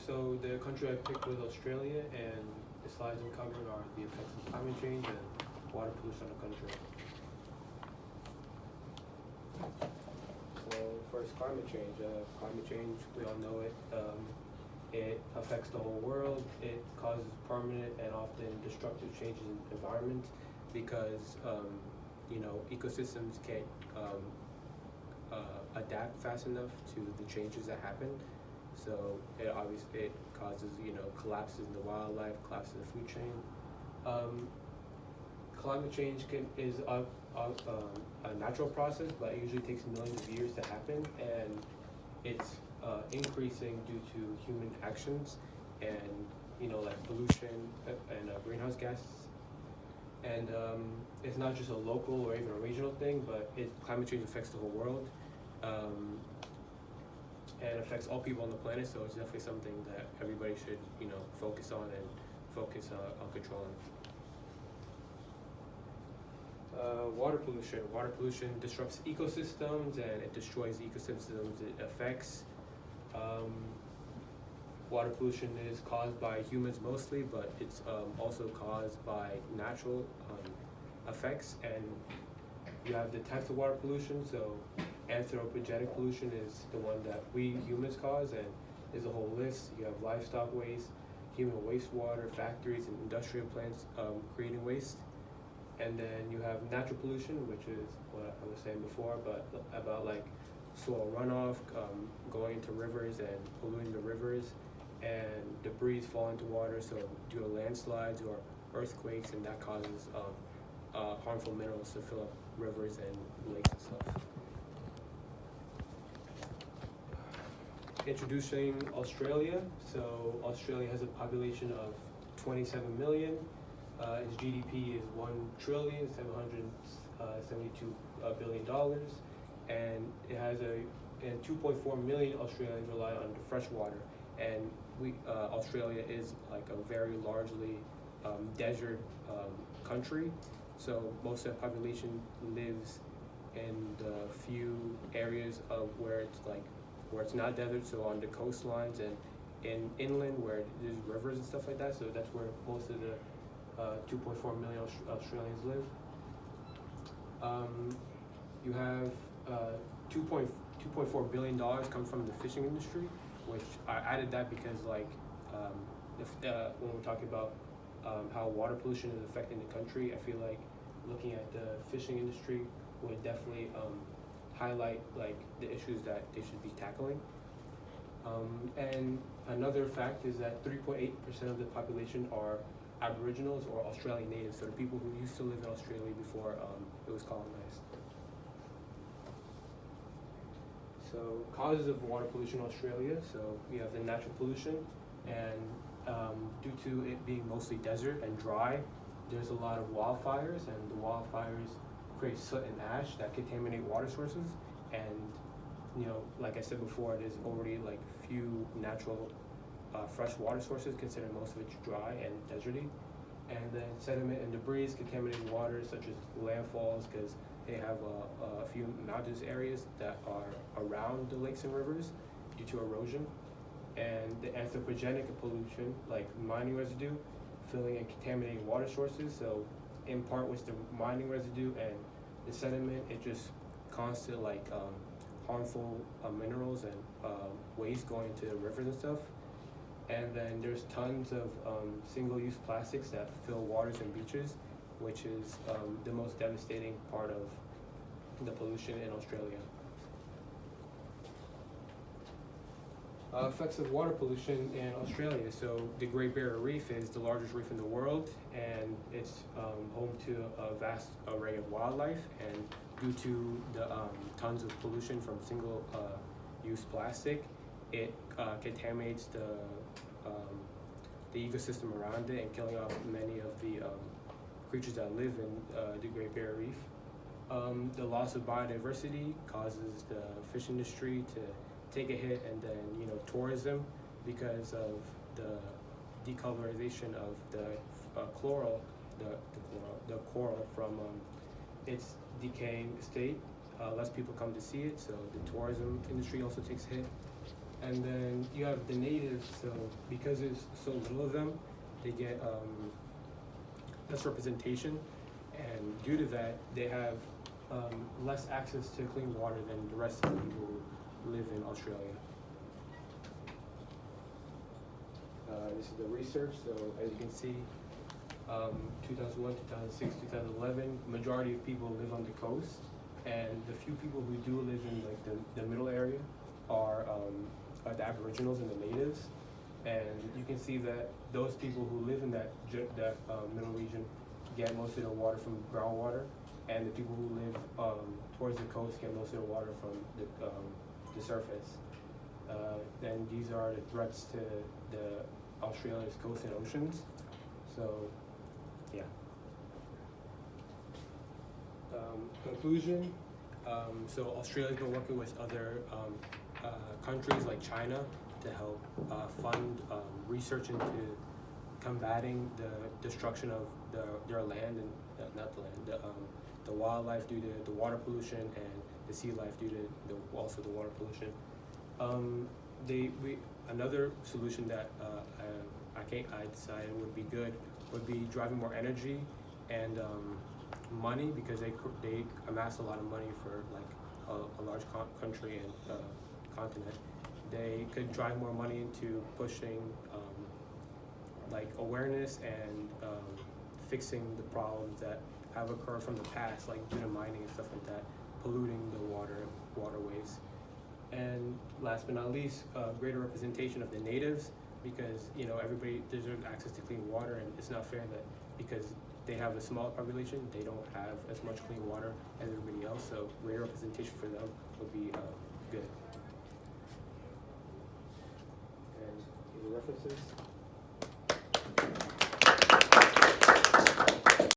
So the country I picked was Australia, and the slides we covered are the effects of climate change and water pollution on the country. So first, climate change, we all know it. It affects the whole world. It causes permanent and often destructive changes in the environment because ecosystems can't adapt fast enough to the changes that happen. So it causes collapses in the wildlife, collapses in the food chain. Climate change is a natural process, but it usually takes millions of years to happen, and it's increasing due to human actions and like pollution and greenhouse gases. And it's not just a local or even a regional thing, but climate change affects the whole world. And affects all people on the planet, so it's definitely something that everybody should, focus on and focus on controlling. Water pollution. Water pollution disrupts ecosystems and it destroys ecosystems it affects. Water pollution is caused by humans mostly, but it's also caused by natural effects. And you have the types of water pollution. So anthropogenic pollution is the one that we humans cause, and there's a whole list. You have livestock waste, human wastewater, factories and industrial plants creating waste. And then you have natural pollution, which is what I was saying before, but about like soil runoff going into rivers and polluting the rivers, and debris fall into water, so due to landslides or earthquakes, and that causes harmful minerals to fill up rivers and lakes and stuff. Introducing Australia. So Australia has a population of 27 million. Its GDP is $1,772,000,000,000, and it has and 2.4 million Australians rely on fresh water. And Australia is like a very largely desert country, so most of the population lives in the few areas of where it's not desert, so on the coastlines and in inland where there's rivers and stuff like that. So that's where most of the 2.4 million Australians live. You have $2.4 billion come from the fishing industry, which I added that because when we're talking about how water pollution is affecting the country, I feel like looking at the fishing industry would definitely highlight like the issues that they should be tackling. And another fact is that 3.8% of the population are Aboriginals or Australian natives, so the people who used to live in Australia before it was colonized. So causes of water pollution in Australia. So we have the natural pollution, and due to it being mostly desert and dry, there's a lot of wildfires, and the wildfires create soot and ash that contaminate water sources. And like I said before, there's already like few natural fresh water sources, considering most of it's dry and deserty. And then sediment and debris contaminate water, such as landfalls, because they have a few mountainous areas that are around the lakes and rivers due to erosion. And the anthropogenic pollution, like mining residue, filling and contaminating water sources. So in part with the mining residue and the sediment, it just constant harmful minerals and waste going into the rivers and stuff. And then there's tons of single-use plastics that fill waters and beaches, which is the most devastating part of the pollution in Australia. Effects of water pollution in Australia. So the Great Barrier Reef is the largest reef in the world, and it's home to a vast array of wildlife. And due to the tons of pollution from single-use plastic, it contaminates the ecosystem around it and killing off many of the creatures that live in the Great Barrier Reef. The loss of biodiversity causes the fish industry to take a hit, and then tourism, because of the decolorization of the coral from its decaying state. Less people come to see it, so the tourism industry also takes a hit. And then you have the natives, so because there's so little of them, they get less representation, and due to that, they have less access to clean water than the rest of the people who live in Australia. This is the research, so as you can see, 2001, 2006, 2011, majority of people live on the coast, and the few people who do live in like the middle area are the Aboriginals and the natives, and you can see that those people who live in that middle region get most of their water from groundwater, and the people who live towards the coast get most of their water from the surface. Then these are the threats to the Australia's coast and oceans. So, yeah. Conclusion. So Australia's been working with other countries like China to help fund research into combating the destruction of their land and not the land, the wildlife due to the water pollution and the sea life due to also the water pollution. Another solution that I decided would be good would be driving more energy and money, because they amass a lot of money for like a large country and continent. They could drive more money into pushing like awareness and fixing the problems that have occurred from the past, like due to mining and stuff like that, polluting the waterways. And last but not least, greater representation of the natives, because everybody deserves access to clean water, and it's not fair that because they have a smaller population, they don't have as much clean water as everybody else. So greater representation for them would be good. And these are references.